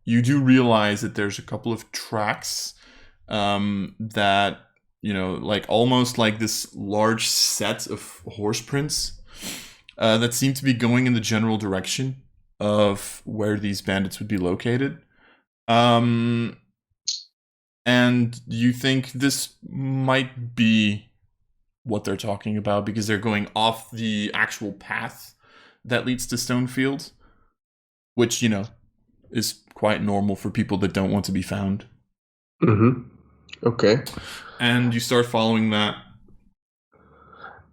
you do realize that there's a couple of tracks that, like almost like this large set of horse prints that seem to be going in the general direction of where these bandits would be located. And you think this might be what they're talking about because they're going off the actual path that leads to Stonefield, which, is quite normal for people that don't want to be found. Mm-hmm. Okay. And you start following that.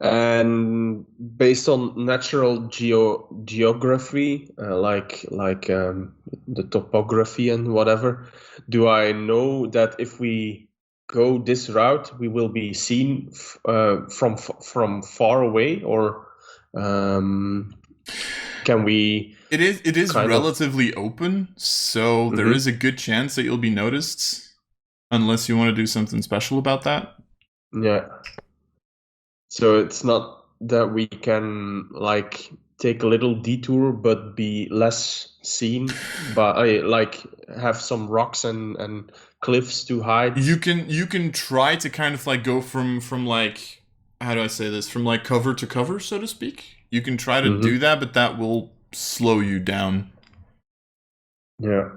And based on natural geography, like the topography and whatever, do I know that if we go this route, we will be seen from far away, or can we? It is relatively open, so there is a good chance that you'll be noticed, unless you want to do something special about that. Yeah. So it's not that we can take a little detour but be less seen, but have some rocks and cliffs to hide. You can try to kind of go from how do I say this, from cover to cover, so to speak. You can try to do that, but that will slow you down. Yeah.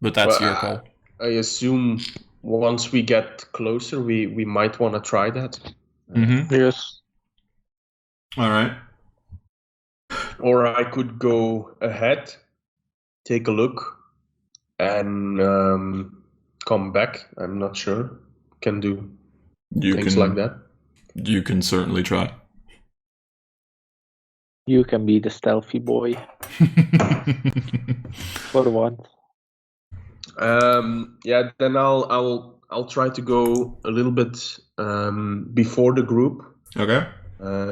But that's your call. I assume once we get closer, we might want to try that. Mm-hmm. Yes. All right. Or I could go ahead, take a look, and come back. I'm not sure. Can do things like that. You can certainly try. You can be the stealthy boy. For once. Yeah. Then I'll try to go a little bit before the group. Okay.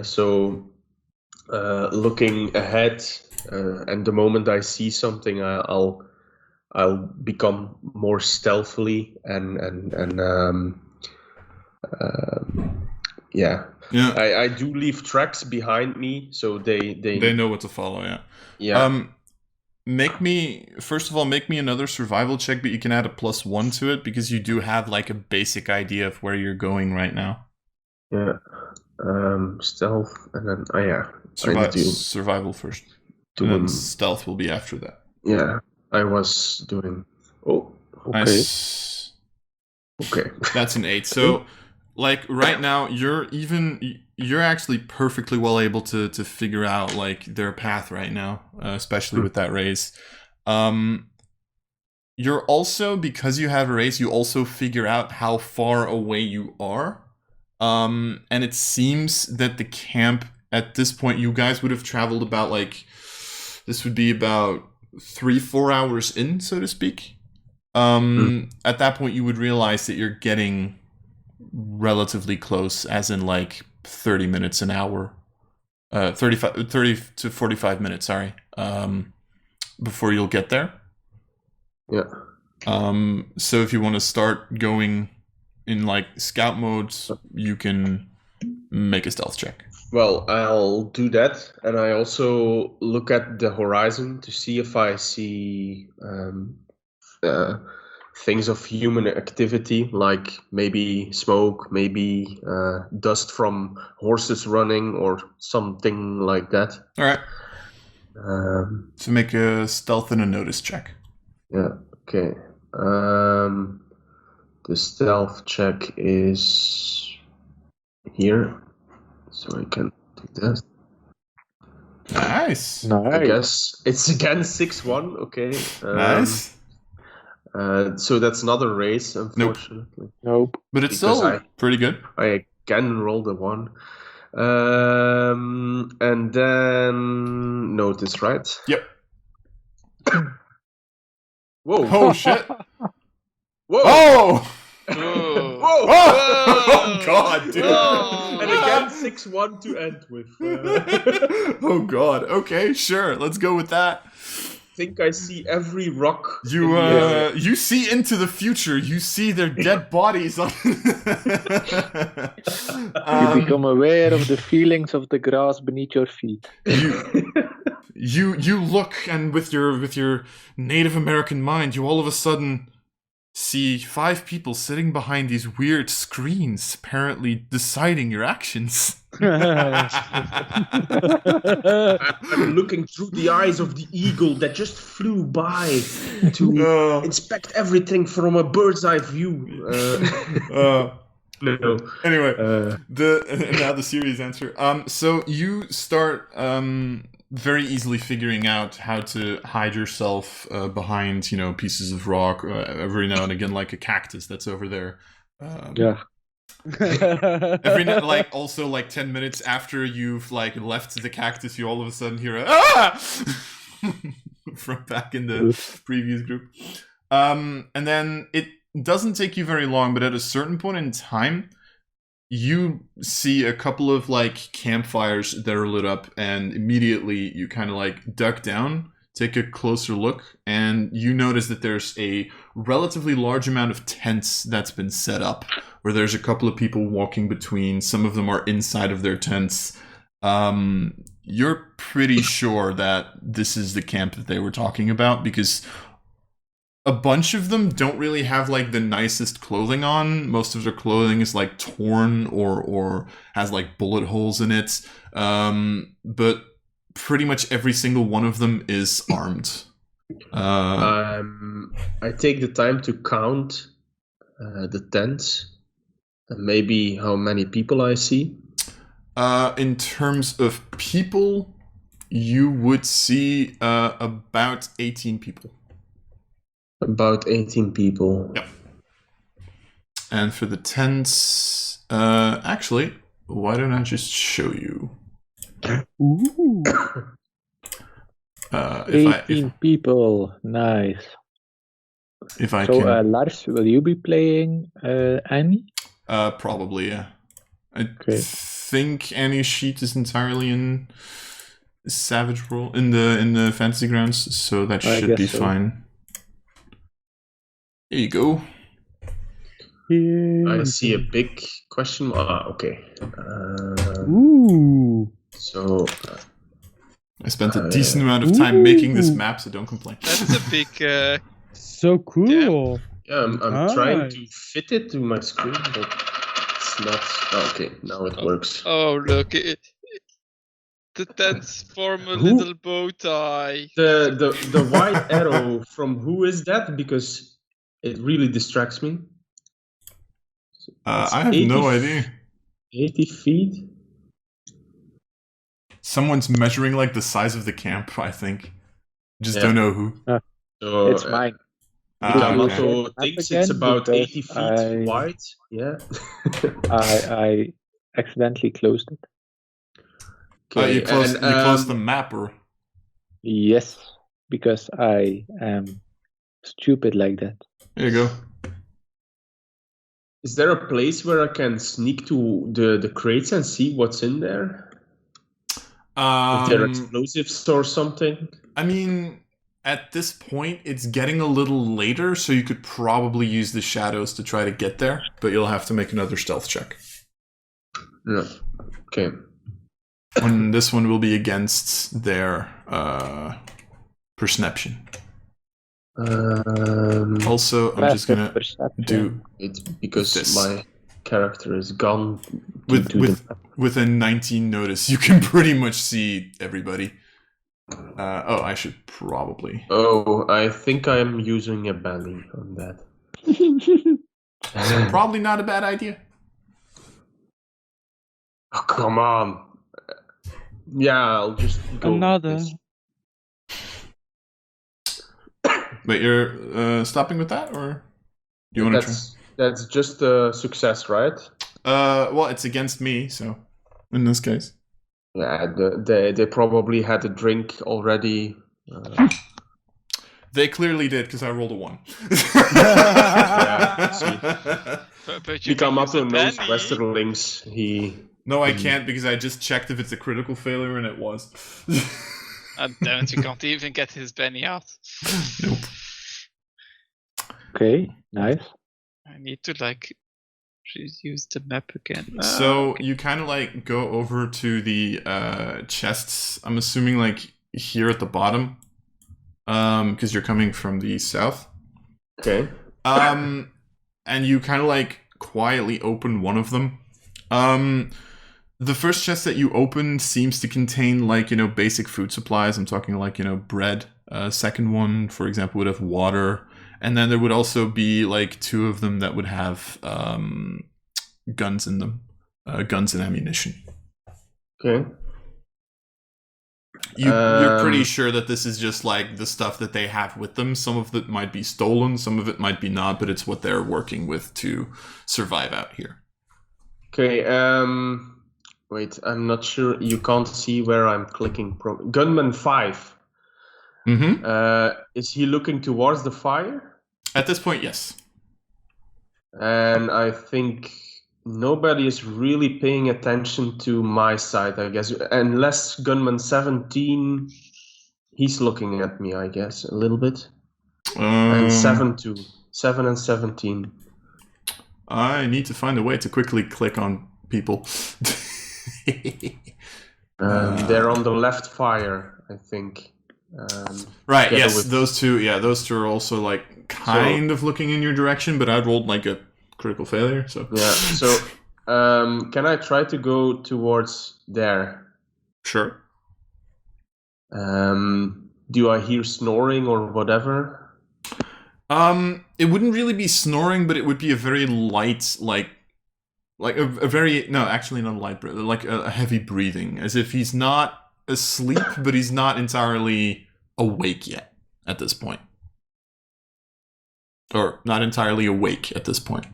So looking ahead, and the moment I see something, I'll become more stealthily and yeah. I do leave tracks behind me, so they know what to follow. Yeah. Yeah. Make me another survival check, but you can add a +1 to it because you do have a basic idea of where you're going right now. Yeah. Stealth, and then survival first. And then stealth will be after that. Yeah, I was doing. Oh, okay. Nice. Okay. That's an 8. So, right now, you're actually perfectly well able to figure out their path right now, especially with that raise. You're also, because you have a raise, you also figure out how far away you are. And it seems that the camp at this point, you guys would have traveled about this would be about 3-4 hours in, so to speak. At that point, you would realize that you're getting relatively close, as in 30 minutes an hour, 30 to 45 minutes, sorry, before you'll get there. Yeah. So if you want to start going in scout mode, you can make a stealth check. Well, I'll do that, and I also look at the horizon to see if I see things of human activity, like maybe smoke, maybe dust from horses running, or something like that. All right. So make a stealth and a notice check. Yeah. Okay. The stealth check is here, so I can do that. Nice. I guess it's again 6-1. Okay. Nice. So that's not a raise, unfortunately. Nope. But it's still pretty good. I again rolled a 1. And then notice, right? Yep. Whoa. Oh, shit. Whoa. Oh! Whoa. Oh, God, dude. And again, 6-1 to end with. Oh, God. Okay, sure. Let's go with that. I think I see every rock. You see into the future. You see their dead bodies. On You become aware of the feelings of the grass beneath your feet. you look, and with your Native American mind, you all of a sudden see 5 people sitting behind these weird screens, apparently deciding your actions. I'm looking through the eyes of the eagle that just flew by to inspect everything from a bird's eye view. No. Anyway, now the serious answer. So you start very easily figuring out how to hide yourself behind, pieces of rock, every now and again, like a cactus that's over there. Yeah. Every now, also 10 minutes after you've left the cactus, you all of a sudden hear a ah from back in the previous group. And then it doesn't take you very long, but at a certain point in time, you see a couple of campfires that are lit up, and immediately you kind of duck down, take a closer look, and you notice that there's a relatively large amount of tents that's been set up, where there's a couple of people walking between. Some of them are inside of their tents. You're pretty sure that this is the camp that they were talking about, because a bunch of them don't really have the nicest clothing on. Most of their clothing is torn or has bullet holes in it. But pretty much every single one of them is armed. I take the time to count the tents and maybe how many people I see. In terms of people, you would see about 18 people. About 18 people. Yep. And for the tents, actually, why don't I just show you? Ooh. 18 people, nice. If I so, can... Lars, will you be playing Annie? Probably, yeah. I think Annie's sheet is entirely in Savage World, in the Fantasy Grounds, so that should be fine. Here you go. I see a big question. Okay. Ooh. So I spent a decent amount of time making this map, so don't complain. That's a big. So cool. Yeah, I'm trying to fit it to my screen, but it's not. Oh, okay, now it works. Oh, look! The tents form a little bow tie. The white arrow from who is that? Because it really distracts me. I have no idea. 80 feet? Someone's measuring the size of the camp, I think. Just don't know who. So, it's mine. Yamato thinks it's about 80 feet wide. Yeah. I accidentally closed it. Okay, you closed the map, or? Yes, because I am stupid like that. There you go. Is there a place where I can sneak to the crates and see what's in there? If they're explosives or something? I mean, at this point, it's getting a little later, so you could probably use the shadows to try to get there, but you'll have to make another stealth check. Yeah. Okay. And this one will be against their perception. Also, I'm just gonna do it because this. my character is gone. With a 19 notice, you can pretty much see everybody. I should probably. Oh, I think I'm using a belly on that. So probably not a bad idea. Oh, come on. Yeah, I'll just go. Another. But you're stopping with that, or do you want to try? That's just a success, right? Well, it's against me, so in this case. Yeah, they probably had a drink already. They clearly did, because I rolled a 1. Yeah, see. But you Yamato knows Westerlings. No, I can't, because I just checked if it's a critical failure, and it was. And damn, you can't even get his Benny out. Nope. Okay, nice. I need to use the map again. So you kind of go over to the chests. I'm assuming here at the bottom, because you're coming from the south. Okay. And you kind of like quietly open one of them. The first chest that you open seems to contain like, basic food supplies. I'm talking like, bread. Second one, for example, would have water. And then there would also be like 2 of them that would have guns in them. Guns and ammunition. Okay. You're pretty sure that this is just like the stuff that they have with them. Some of it might be stolen, some of it might be not, but it's what they're working with to survive out here. Okay. Wait, I'm not sure. You can't see where I'm clicking. Gunman 5. Mm-hmm. Is he looking towards the fire? At this point, yes. And I think nobody is really paying attention to my side, I guess. Unless Gunman 17, he's looking at me, I guess, a little bit. And 7 too. 7 and 17. I need to find a way to quickly click on people. They're on the left fire, I think. Right, yes, those two are also like kind of looking in your direction, but I rolled like a critical failure, so... Yeah, so can I try to go towards there? Sure. Do I hear snoring or whatever? It wouldn't really be snoring, but it would be a very light, like a very... No, actually not a light breath, like a heavy breathing, as if he's not asleep, but he's not entirely awake yet at this point. Or not entirely awake at this point.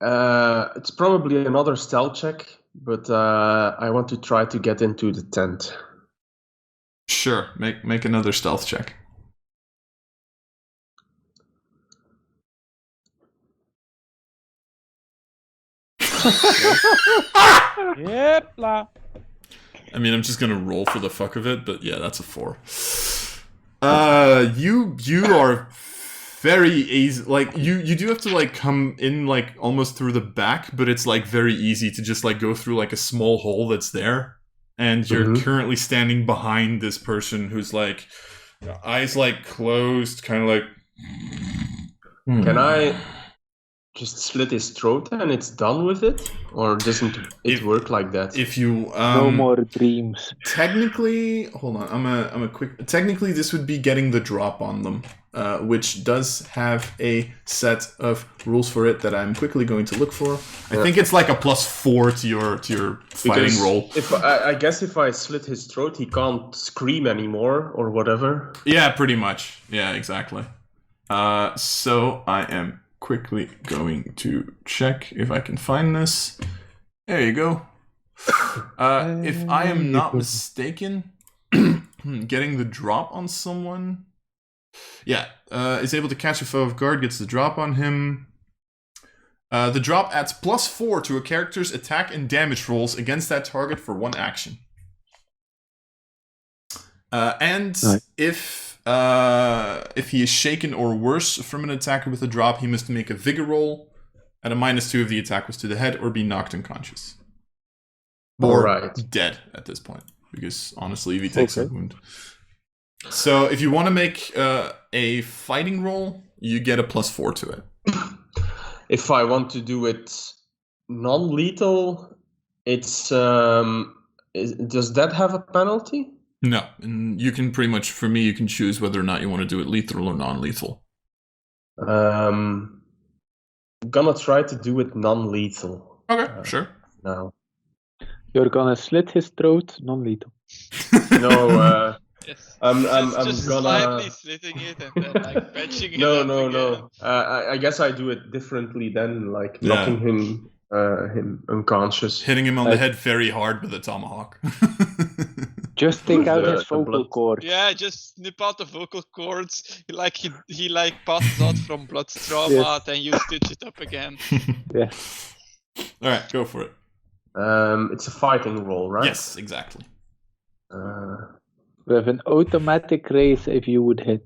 It's probably another stealth check, but I want to try to get into the tent. Sure, make another stealth check. Yep. La. I mean, I'm just gonna roll for the fuck of it, but yeah, that's a 4. You are very easy. Like you do have to like come in like almost through the back, but it's like very easy to just like go through like a small hole that's there, and you're currently standing behind this person who's like eyes like closed, kind of like. Can I just slit his throat and it's done with it, or doesn't it work like that? If you no more dreams. Technically, hold on. I'm a quick. Technically, this would be getting the drop on them, which does have a set of rules for it that I'm quickly going to look for. I think it's like a +4 to your fighting roll. If I guess if I slit his throat, he can't scream anymore or whatever. Yeah, pretty much. Yeah, exactly. So I am quickly going to check if I can find this. There you go. If I am not mistaken, getting the drop on someone... Yeah, is able to catch a foe off guard, gets the drop on him. The drop adds +4 to a character's attack and damage rolls against that target for 1 action. And if he is shaken or worse from an attacker with a drop, he must make a vigor roll at a -2 if the attack was to the head or be knocked unconscious. Or dead at this point, because honestly, if he takes a wound. So if you want to make a fighting roll, you get a +4 to it. If I want to do it non-lethal, it's does that have a penalty? No, and you can pretty much, for me, you can choose whether or not you want to do it lethal or non-lethal. I'm gonna try to do it non-lethal. Okay, sure. No. You're gonna slit his throat, non-lethal. No, Yes. I'm just gonna slightly slitting it and then like patching it No. again. I guess I do it differently then, like knocking him unconscious, hitting him on the head very hard with a tomahawk. Just take out his vocal cords. Yeah, just snip out the vocal cords. He passes out from blood trauma, then you stitch it up again. Yeah. All right, go for it. It's a fighting roll, right? Yes, exactly. We have an automatic raise if you would hit.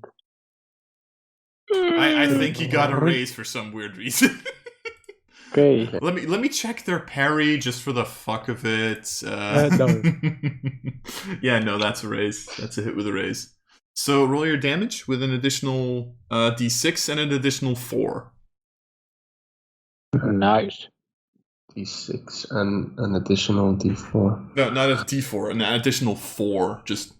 I think he got a raise for some weird reason. Okay. Let me check their parry just for the fuck of it. No. Yeah, no, that's a raise. That's a hit with a raise. So roll your damage with an additional d6 and an additional 4. Nice. D6 and an additional D4. No, not a d4, an additional 4. Just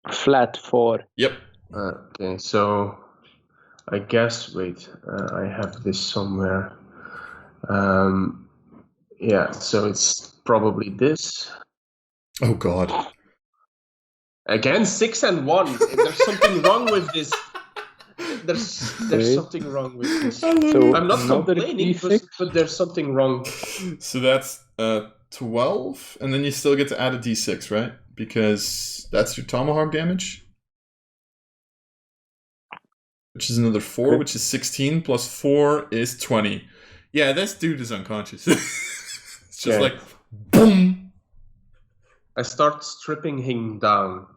Flat 4. yep. Okay, so I guess, wait, I have this somewhere. Yeah, so it's probably this. Oh god. Again, 6 and 1. There's something wrong with this. There's Okay. something wrong with this. So I'm not another complaining, D6? but there's something wrong. So that's 12, and then you still get to add a d6, right? Because that's your tomahawk damage. Which is another 4, Okay. which is 16, plus 4 is 20. Yeah, this dude is unconscious. It's just Okay. like, boom! I start stripping him down.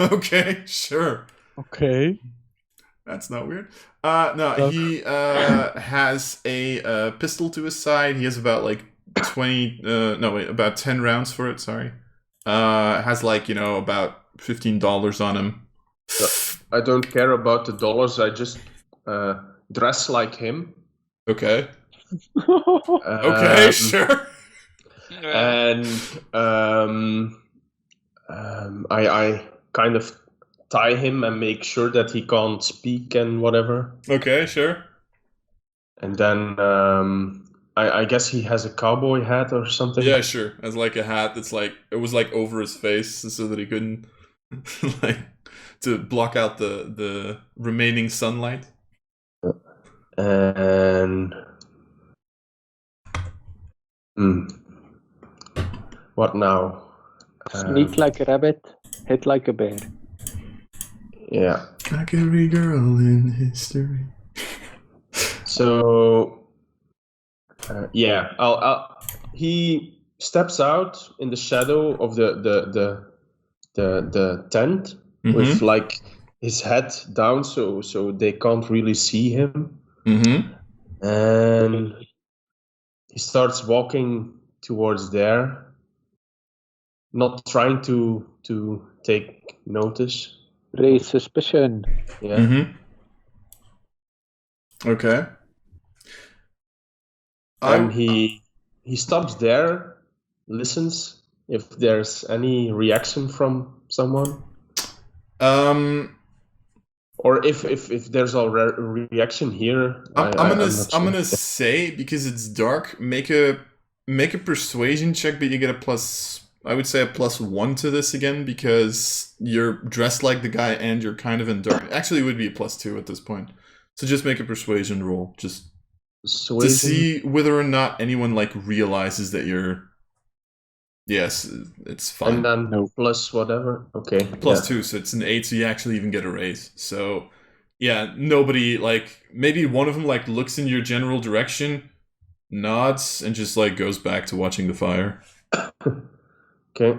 Okay, sure. Okay. That's not weird. No, he has a pistol to his side. He has about like 20, about 10 rounds for it, sorry. Has like, about $15 on him. I don't care about the dollars. I just dress like him. Okay. Okay, sure. And I kind of tie him and make sure that he can't speak and whatever. Okay, sure. And then I guess he has a cowboy hat or something. Yeah, sure. As like a hat that's like, it was like over his face so that he couldn't, like, to block out the remaining sunlight. And what now? Sneak like a rabbit, hit like a bear. Yeah. Like every girl in history. So yeah, he steps out in the shadow of the tent with like his head down, so they can't really see him. And he starts walking towards there, not trying to take notice. Raise suspicion. Yeah. Okay. And he stops there, listens if there's any reaction from someone. Or if there's a reaction here. I'm gonna say, because it's dark, make a persuasion check, but you get a plus. I would say a +1 to this again, because you're dressed like the guy and you're kind of in dark. Actually, it would be a +2 at this point. So just make a persuasion roll, just to see whether or not anyone like realizes that you're. Yes, it's fine. And then plus whatever. Okay. +2, so it's an 8, so you actually even get a raise. So, yeah, nobody, like, maybe one of them, like, looks in your general direction, nods, and just, like, goes back to watching the fire. Okay.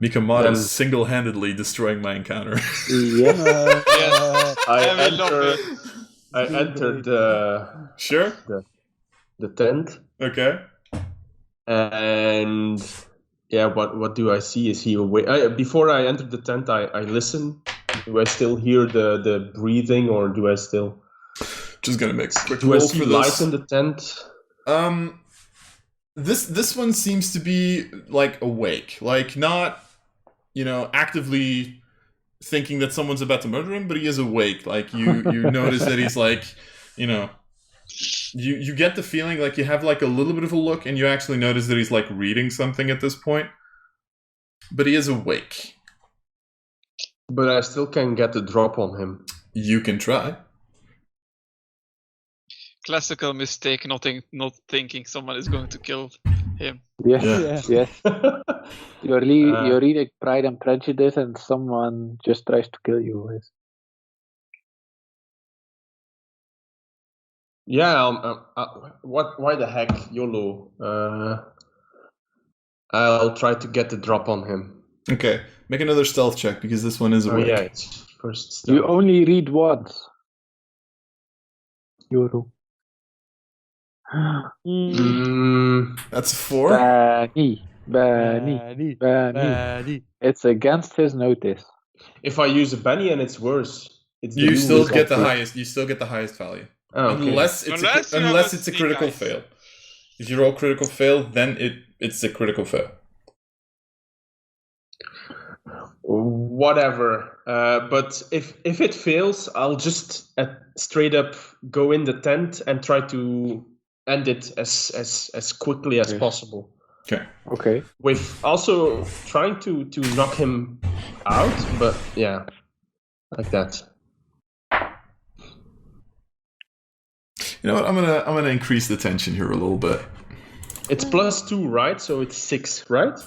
Mikamata is single-handedly destroying my encounter. Yeah. Yes. I entered Sure? the tent. Okay. And yeah, what do I see? Is he awake? Before I entered the tent, I listen. Do I still hear the breathing, or do I still? Just gonna make a quick Do I roll see for light this. in the tent? This one seems to be like awake, like not, actively thinking that someone's about to murder him, but he is awake. Like you notice that he's like, you get the feeling like you have like a little bit of a look, and you actually notice that he's like reading something at this point, but he is awake. But I still can get the drop on him. You can try. Classical mistake, not thinking someone is going to kill him. Yes. You're reading Pride and Prejudice, and someone just tries to kill you. Yeah. Why the heck, YOLO? I'll try to get the drop on him. Okay, make another stealth check, because this one is awake. Oh yeah, it's first step. You only read once. Yoro. That's a 4. Benny. It's against his notice. If I use a Benny and it's worse, it's You still get the result, right? highest. You still get the highest value. Oh, okay. Unless it's Unless you have unless a it's a sneak critical eyes. fail. If you roll critical fail, then it's a critical fail. Whatever. But if it fails, I'll just straight up go in the tent and try to end it as quickly as Yes. possible. Okay. Okay. With also trying to knock him out, but yeah, like that. You know what? I'm gonna increase the tension here a little bit. It's +2, right? So it's 6, right?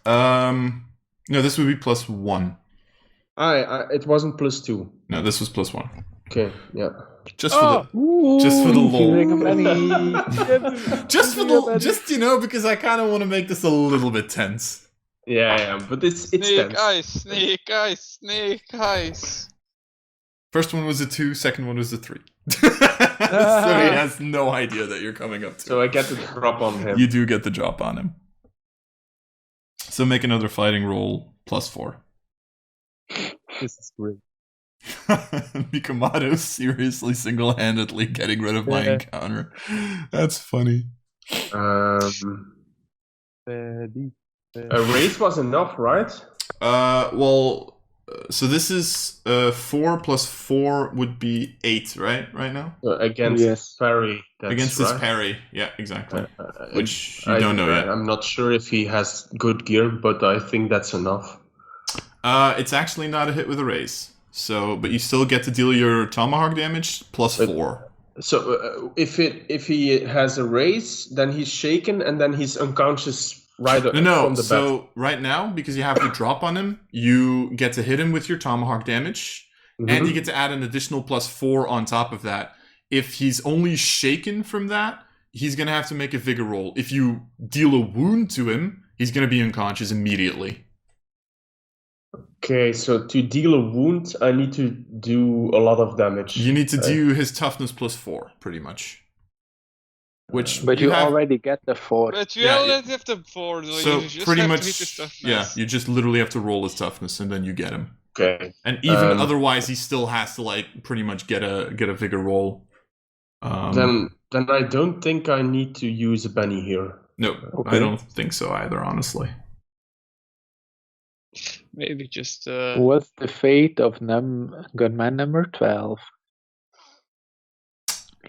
No, this would be +1. It wasn't +2. No, this was +1. Okay, yeah. Just for just for the Giving him lol. any. Just you know, because I kind of want to make this a little bit tense. Yeah, but it's Snake tense. eyes, snake eyes, snake eyes. First one was a 2, second one was a 3. So he has no idea that you're coming up to. So I get the drop on him. You do get the drop on him. So make another fighting roll +4. This is great. Mikamado seriously single-handedly getting rid of my encounter. That's funny. Benny. A raise was enough, right? So this is 4 + 4 would be 8, right? Right now? Against Yes. parry. That's Against this right. parry. Yeah, exactly. Which you I don't know yet. I'm not sure if he has good gear, but I think that's enough. It's actually not a hit with a raise. So, but you still get to deal your tomahawk damage +4. So if he has a raise, then he's shaken and then he's unconscious right from the bat. So right now, because you have the drop on him, you get to hit him with your tomahawk damage, and you get to add an additional +4 on top of that. If he's only shaken from that, he's gonna have to make a vigor roll. If you deal a wound to him, he's gonna be unconscious immediately. Okay, so to deal a wound, I need to do a lot of damage. You need to do his toughness +4, pretty much. Which, But you have, already get the 4. But you Yeah, already have the 4, though. So You just pretty have much, to hit his toughness. yeah. You just literally have to roll his toughness, and then you get him. Okay. And even otherwise, he still has to like pretty much get a vigor roll. Then I don't think I need to use a Benny here. No, Okay. I don't think so either, honestly. Maybe just. What's the fate of gunman number 12?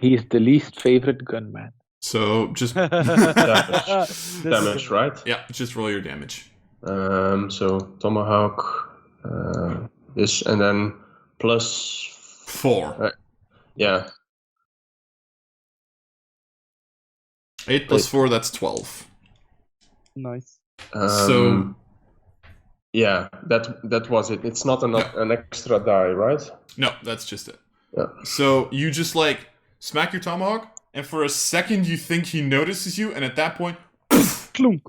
He's the least favorite gunman. So just Damage, right? yeah, just roll your damage. So tomahawk, this, and then +4. yeah. 8 + 4, that's 12. Nice. So yeah, that was it. It's not an extra die, right? no, that's just it. Yeah. So you just like smack your tomahawk, and for a second you think he notices you, and at that point, Clunk.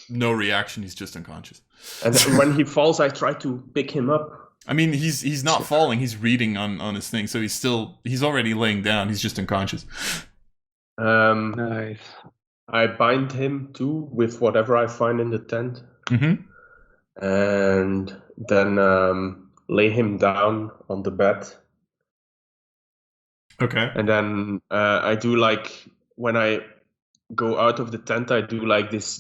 no reaction. He's just unconscious. And then when he falls, I try to pick him up. I mean, he's not falling. He's reading on his thing, so he's already laying down. He's just unconscious. Nice. I bind him too with whatever I find in the tent, and then lay him down on the bed. Okay. And then I do like when I go out of the tent, I do like this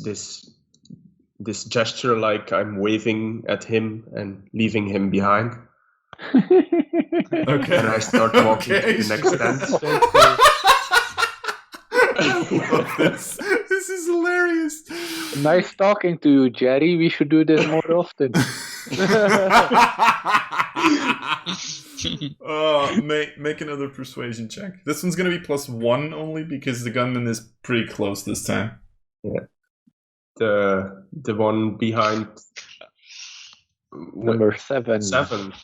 gesture, like I'm waving at him and leaving him behind. Okay. And I start walking to the next tent. I love this. This is hilarious. Nice talking to you, Jerry. We should do this more often. Make another persuasion check. This one's gonna be +1 only because the gunman is pretty close this time. Yeah. The one behind Number 7. 7.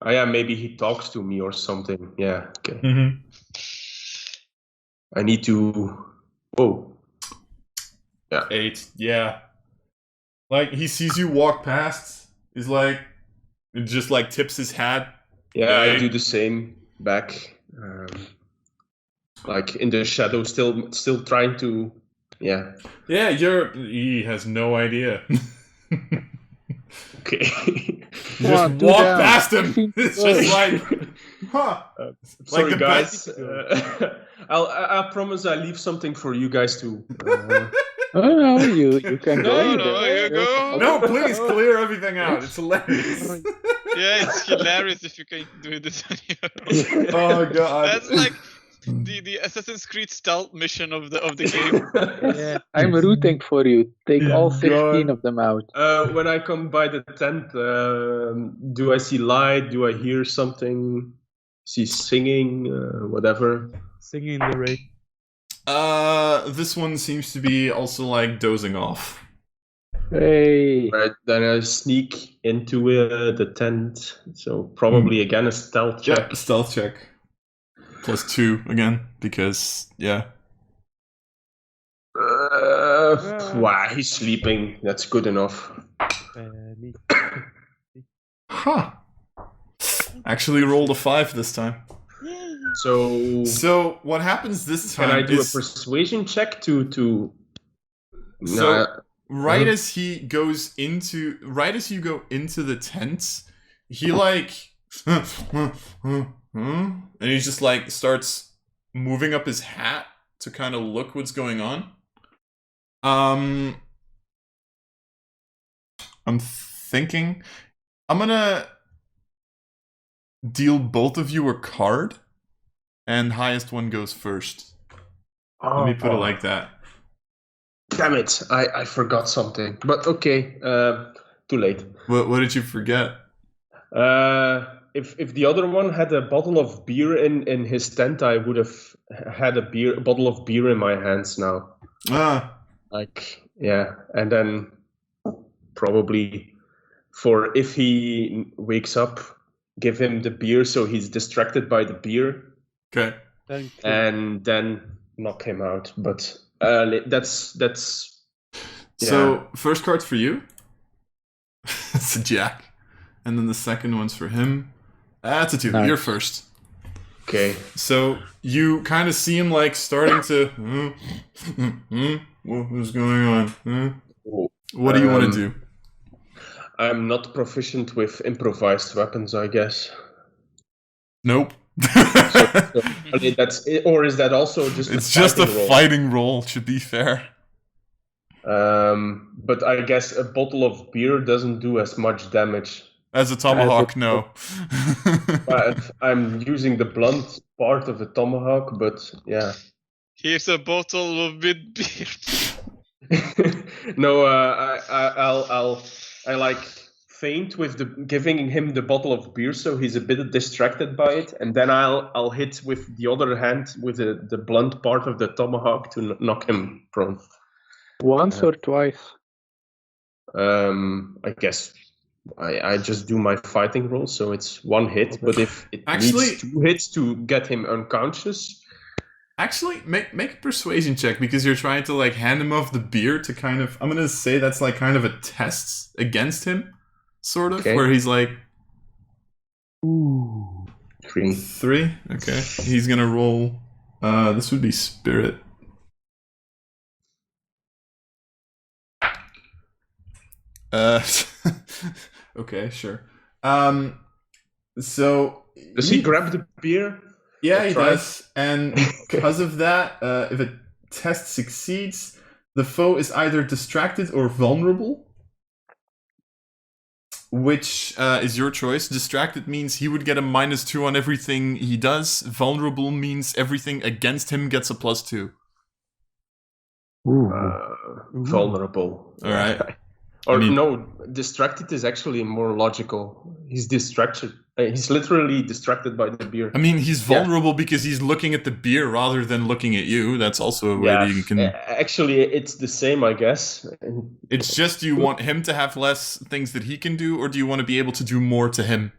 Oh yeah, maybe he talks to me or something. Yeah, okay. I need to. Whoa. Yeah. 8. Yeah. Like he sees you walk past. He's like, it just like tips his hat. Yeah, I Hey. do the same back. like in the shadow, still trying to, yeah. Yeah, he has no idea. Okay. You just on, 2 walk down. past him. It's just like, huh? Sorry, the guys. I promise I leave something for you guys to. Oh no, you can go. No, you go. No, please clear everything out. It's hilarious. Yeah, it's hilarious if you can do this on your own. Oh god. That's like the Assassin's Creed stealth mission of the game. Yeah, I'm rooting for you. Take all 16 God. of them out. When I come by the tent, do I see light? Do I hear something? See singing? Whatever. Singing in the rain. This one seems to be also like dozing off. Hey. Right, then I sneak into the tent. So probably again a stealth check. Yep, stealth check. +2 again, because, yeah. Wow, he's sleeping. That's good enough. Huh. Actually rolled a 5 this time. So what happens this time can I do is... a persuasion check to... So, right as you go into the tent, he like... and he just like starts moving up his hat to kind of look what's going on. I'm thinking I'm gonna deal both of you a card, and highest one goes first. Let me put it like that. Damn it, I forgot something. But okay, too late. What did you forget? If the other one had a bottle of beer in his tent, I would have had a bottle of beer in my hands now. Like, yeah, and then probably for if he wakes up, give him the beer so he's distracted by the beer. Okay. And then knock him out. But that's yeah. So first card's for you. It's a jack, and then the second one's for him. That's a 2. Nice. You're first. Okay. So you kind of see him like starting to. What's going on? What do you want to do? I'm not proficient with improvised weapons, I guess. Nope. I mean, that's it, or is that also just? It's just a fighting roll. Should be fair. But I guess a bottle of beer doesn't do as much damage. As a tomahawk, no. I'm using the blunt part of the tomahawk, but yeah. Here's a bottle of beer. No, I like feint with giving him the bottle of beer, so he's a bit distracted by it, and then I'll hit with the other hand with the blunt part of the tomahawk to knock him prone. Once or twice? I guess I just do my fighting roll, so it's 1 hit. But if it needs 2 hits to get him unconscious, actually make a persuasion check, because you're trying to like hand him off the beer to kind of. I'm gonna say that's like kind of a test against him, sort of, where he's like, ooh, 3. Okay, he's gonna roll. This would be spirit. Okay, sure. So does he grab the beer? Yeah, he does. And because of that, if a test succeeds, the foe is either distracted or vulnerable, which is your choice. Distracted means he would get a -2 on everything he does. Vulnerable means everything against him gets a +2. Vulnerable. All right. Or no, distracted is actually more logical. He's distracted. He's literally distracted by the beer. I mean, he's vulnerable because he's looking at the beer rather than looking at you. That's also a way that you can... Actually, it's the same, I guess. It's just, do you want him to have less things that he can do, or do you want to be able to do more to him?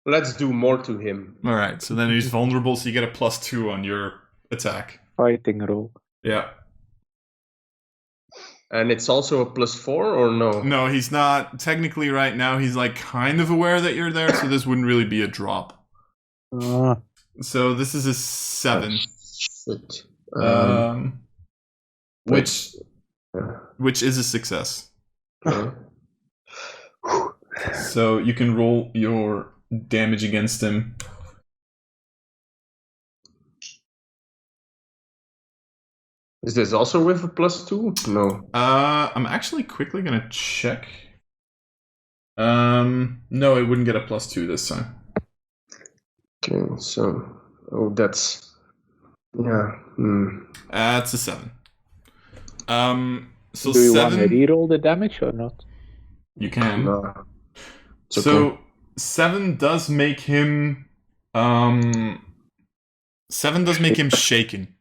Let's do more to him. All right, so then he's vulnerable, so you get a +2 on your attack. Fighting roll. Yeah. And it's also a +4, or no? No, he's not. Technically, right now, he's like kind of aware that you're there, so this wouldn't really be a drop. So this is a 7. Shit. Which Yeah. which is a success. Okay. So you can roll your damage against him. Is this also with a +2? No. I'm actually quickly gonna check. No, it wouldn't get a +2 this time. Okay, so that's yeah. It's a 7. So Do you want to 7. reroll the damage or not? You can. No. It's So okay. 7 does make him. 7 does make him shaken.